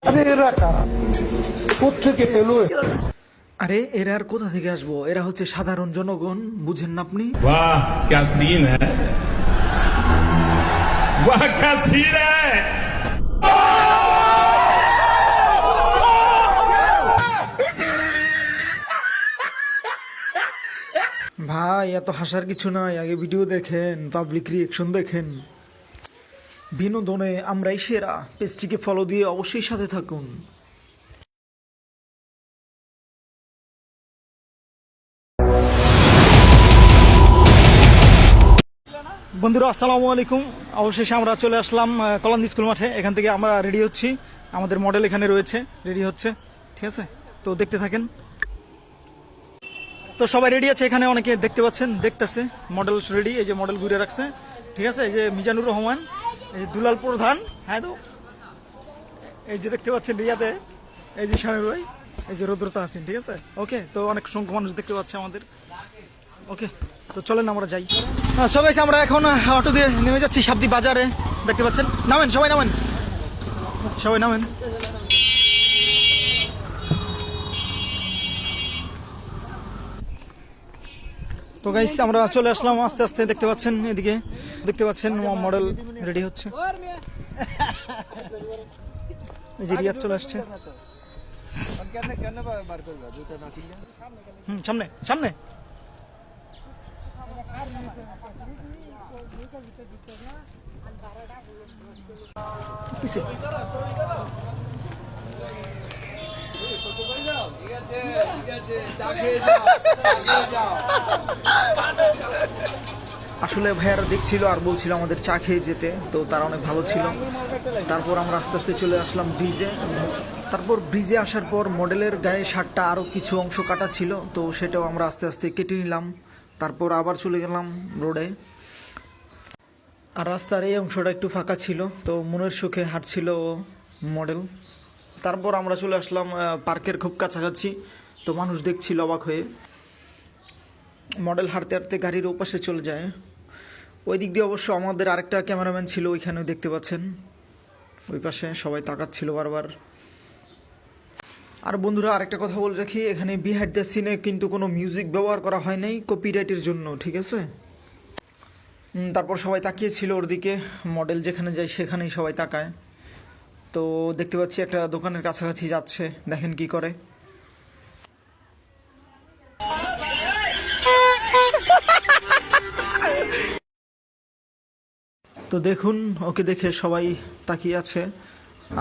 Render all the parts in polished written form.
আরে এরা কারা, কোত্থেকে এলো? আরে এরা আর কোথা থেকে আসবো? এরা হচ্ছে সাধারণ জনগণ, বুঝেন না আপনি? वाह क्या सीन है वाह क्या सीन है ভাই এত হাসার কিছু নাই, আগে ভিডিও দেখেন, পাবলিক রিয়েকশন দেখেন। বিনোদনে আমরাই সেরা। পেজটিকে ফলো দিয়ে অবশ্যই সাথে থাকুন। বন্ধুরা আসসালামু আলাইকুম। অবশেষে আমরা চলে আসলাম কলান্দি স্কুল মাঠে। এখান থেকে আমরা রেডি হচ্ছি, আমাদের মডেল এখানে রয়েছে, রেডি হচ্ছে, ঠিক আছে? তো দেখতে থাকেন। তো সবাই রেডি আছে এখানে, অনেকে দেখতে পাচ্ছেন, দেখতেছে মডেল রেডি। এই যে মডেল ঘুরে রাখছে, ঠিক আছে? এই যে মিজানুর রহমান, এই যে দুলাল প্রধান, হ্যাঁ তো এই যে দেখতে পাচ্ছেন রিয়াতে, এই যে শামির ভাই, এই যে রুদ্রতা আছেন, ঠিক আছে? ওকে, তো অনেক সংখ্যক মানুষ দেখতে পাচ্ছে আমাদের। ওকে, তো চলেন আমরা যাই। সবাই আমরা এখন অটো দিয়ে নেমে যাচ্ছি সাবদি বাজারে, দেখতে পাচ্ছেন। নামেন সবাই, নামেন সবাই, নামেন। তো গাইস আমরা চলে আসলাম আস্তে আস্তে, দেখতে পাচ্ছেন এদিকে, দেখতে পাচ্ছেন মডেল রেডি হচ্ছে। এই যে রিয়াদ চলে আসছে। সামনে সামনে পিছে। আসলে ভাইয়ারা দেখছিল আর বলছিল আমাদের চা খেয়ে যেতে, তো তারা অনেক ভালো ছিল। তারপর আমরা আস্তে আস্তে চলে আসলাম ব্রিজে। তারপর ব্রিজে আসার পর মডেলের গায়ে শার্টটা আরও কিছু অংশ কাটা ছিল, তো সেটাও আমরা আস্তে আস্তে কেটে নিলাম। তারপর আবার চলে গেলাম রোডে। আর রাস্তার এই অংশটা একটু ফাঁকা ছিল, তো মনের সুখে হাঁটছিল মডেল। তারপর আমরা চলে আসলাম পার্কের খুব কাছাকাছি, তো মানুষ দেখছিল অবাক হয়ে। মডেল হাঁটতে হাঁটতে গাড়ির ওপাশে চলে যায়। ওই দিক দিয়ে অবশ্য আমাদের আরেকটা ক্যামেরাম্যান ছিল, ওইখানেও দেখতে পাচ্ছেন, ওই পাশে সবাই তাকাচ্ছিল বারবার। আর বন্ধুরা আরেকটা কথা বলে রাখি, এখানে বিহাইন্ড দ্য সিনে কিন্তু কোনো মিউজিক ব্যবহার করা হয় নাই কপিরাইটের জন্য, ঠিক আছে? তারপর সবাই তাকিয়েছিল ওর দিকে, মডেল যেখানে যায় সেখানেই সবাই তাকায়। তো দেখতে পাচ্ছি একটা দোকানের কাছাকাছি যাচ্ছে, দেখেন কি করে। তো দেখুন, ওকে দেখে সবাই তাকিয়ে আছে,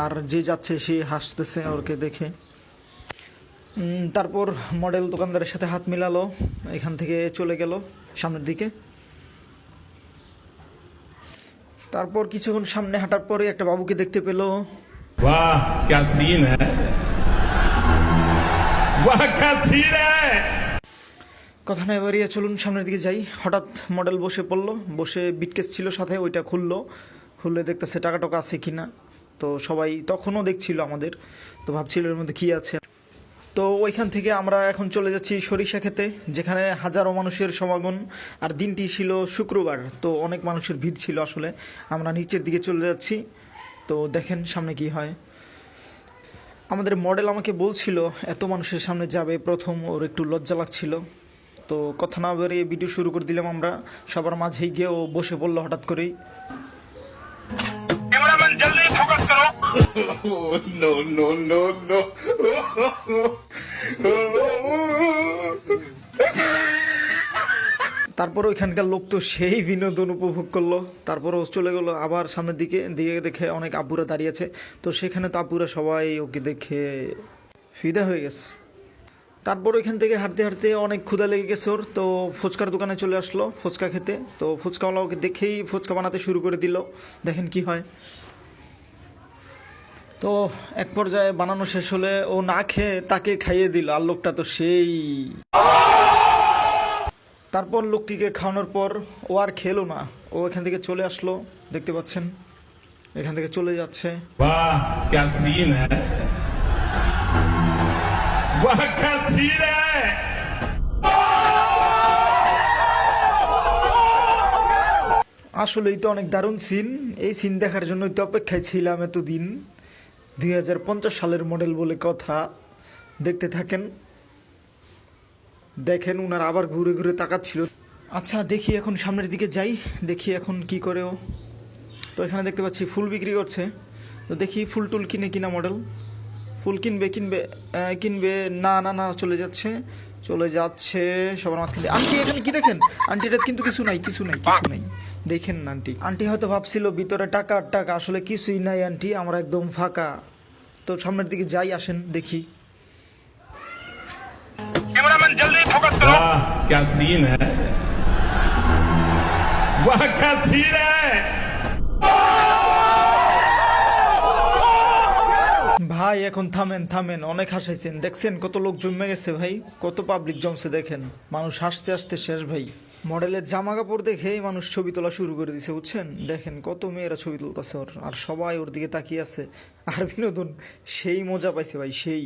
আর যে যাচ্ছে সে হাসতেছে ওকে দেখে। তারপর মডেল দোকানদারের সাথে হাত মিলালো, এখান থেকে চলে গেল সামনের দিকে। তারপর কিছুক্ষণ সামনে হাঁটার পরে একটা বাবুকে দেখতে পেল। वाह क्या सीन है वाह क्या सीन है কথা নয় বাড়িয়ে চলুন সামনের দিকে যাই। হঠাৎ মডেল বসে পড়লো, বসে বিটকেস ছিল সাথে, ওইটা খুললে দেখতেছে টাকা টাকা আছে কিনা। তো সবাই তখনও দেখছিল আমাদের, তো ভাবছিল এর মধ্যে কী আছে। তো ওইখান থেকে আমরা এখন চলে যাচ্ছি সরিষা খেতে, যেখানে হাজারো মানুষের সমাগম। আর দিনটি ছিল শুক্রবার, তো অনেক মানুষের ভিড় ছিল আসলে। আমরা নিচের দিকে চলে যাচ্ছি, তো দেখেন সামনে কি হয়। আমাদের মডেল আমাকে বলছিল এত মানুষের সামনে যাবে, প্রথম ওর একটু লজ্জা লাগছিল। তো কথা না বেরিয়ে ভিডিও শুরু করে দিলাম আমরা, সবার মাঝেই গিয়ে ও বসে পড়লো হঠাৎ করেই। कैमरामैन जल्दी फोकस करो नो नो नो नो তারপর ওইখানকার লোক তো সেই বিনোদন উপভোগ করলো। তারপর ও চলে গেলো আবার সামনের দিকে, দেখে অনেক আপুরা দাঁড়িয়ে আছে, তো সেখানে তো আপুরা সবাই ওকে দেখে ফিদা হয়ে গেছে। তারপর ওইখান থেকে হাঁটতে হাঁটতে অনেক ক্ষুধা লেগে গেছে ওর, তো ফুচকার দোকানে চলে আসলো ফুচকা খেতে। তো ফুচকাওয়ালা ওকে দেখেই ফুচকা বানাতে শুরু করে দিল, দেখেন কি হয়। তো এক পর্যায়ে বানানো শেষ হলে ও না খেয়ে তাকে খাইয়ে দিল, আর লোকটা তো সেই। তারপর লোকটিকে খাওয়ানোর পর ও আর খেলো না, ও এখান থেকে চলে আসলো, দেখতে পাচ্ছেন এখান থেকে চলে যাচ্ছে। वाह क्या सीन है वाह क्या सीन है আসলেই তো অনেক দারুণ সিন। এই সিন দেখার জন্যই তো অপেক্ষায় ছিলাম এতদিন। 2050 সালের মডেল বলে কথা। দেখতে থাকেন, দেখেন উনার আবার ঘুরে ঘুরে তাকাচ্ছিল। আচ্ছা দেখি এখন সামনের দিকে যাই, দেখি এখন কি করে ও। তো এখানে দেখতে পাচ্ছি ফুল বিক্রি করছে, তো দেখি ফুল টুল কিনে কিনা মডেল। ফুল কিনবে কিনবে কিনবে, না না না, চলে যাচ্ছে চলে যাচ্ছে সবার মাঝখানে। আন্টি এখানে কি দেখেন, আন্টিটা কিন্তু কিছু নাই কিছু নাই কিছু নাই, দেখেন না আন্টি। আন্টি হয়তো ভাবছিল ভিতরে টাকা আর টাকা, আসলে কিছুই নাই আন্টি, আমরা একদম ফাঁকা। তো সামনের দিকে যাই, আসেন দেখি। कैमरामैन जल्दी फोकस करो। वाह क्या सीन है, वाह क्या सीन है। ভাই এখন থামেন থামেন, অনেক হাসাইছেন, দেখছেন কত লোক জমে গেছে ভাই, কত পাবলিক জমছে দেখেন, মানুষ হাসতে হাসতে শেষ ভাই। মডেলের জামা কাপড় দেখে মানুষ ছবি তোলা শুরু করে দিছে, বুঝছেন, দেখেন কত মেয়েরা ছবি তুলতেছে ওর, আর সবাই ওর দিকে তাকিয়ে আছে। আর বিনোদন সেই মজা পাইছে ভাই, সেই।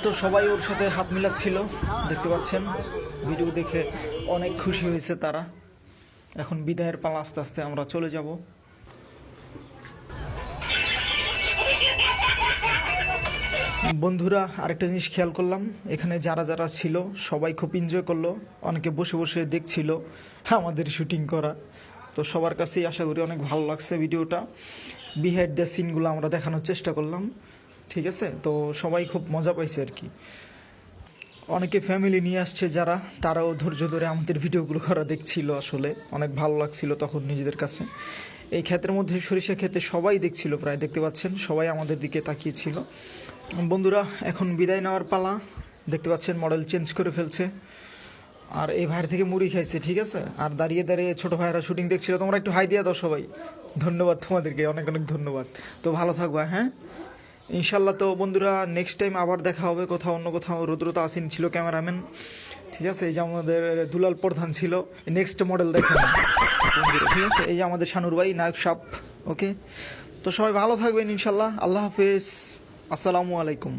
তো সবাই ওর সাথে হাত মিলাচ্ছিল, দেখতে পাচ্ছেন, ভিডিও দেখে অনেক খুশি হয়েছে তারা। এখন বিদায়ের পালা, আস্তে আস্তে আমরা চলে যাব। বন্ধুরা আরেকটা জিনিস খেয়াল করলাম, এখানে যারা যারা ছিল সবাই খুব এনজয় করলো, অনেকে বসে বসে দেখছিল আমাদের শুটিং করা। তো সবার কাছেই আশা করি অনেক ভালো লাগছে ভিডিওটা। বিহাইন্ড দ্য সিনগুলো আমরা দেখানোর চেষ্টা করলাম, ঠিক আছে। তো সবাই খুব মজা পাইছে আর কি। অনেকে ফ্যামিলি নিয়ে আসছে যারা, তারাও ধৈর্য ধরে আমাদের ভিডিওগুলো করা দেখছিল, আসলে অনেক ভালো লাগছিল তখন নিজেদের কাছে। এই ক্ষেতের মধ্যে সরিষা ক্ষেতে সবাই দেখছিল, প্রায় দেখতে পাচ্ছেন সবাই আমাদের দিকে তাকিয়েছিল। বন্ধুরা এখন বিদায় নেওয়ার পালা, দেখতে পাচ্ছেন মডেল চেঞ্জ করে ফেলছে, আর এই ভাইয়ের থেকে মুড়ি খাইছে, ঠিক আছে। আর দাঁড়িয়ে দাঁড়িয়ে ছোটো ভাইয়েরা শুটিং দেখছিল, তোমরা একটু হাই দিয়ে দাও সবাই, ধন্যবাদ তোমাদেরকে, অনেক অনেক ধন্যবাদ। তো ভালো থাকবা, হ্যাঁ ইনশাল্লাহ। তো বন্ধুরা নেক্সট টাইম আবার দেখা হবে কোথাও, অন্য কোথাও। রুদ্রতা আসিন ছিল ক্যামেরাম্যান, ঠিক আছে। এই যে আমাদের দুলাল প্রধান ছিল। নেক্সট মডেল দেখেন বন্ধুরা, ঠিক আছে। এই যে আমাদের শানুর ভাই নায়ক সাপ, ওকে। তো সবাই ভালো থাকবেন ইনশাল্লাহ, আল্লাহ হাফেজ, আসসালামু আলাইকুম।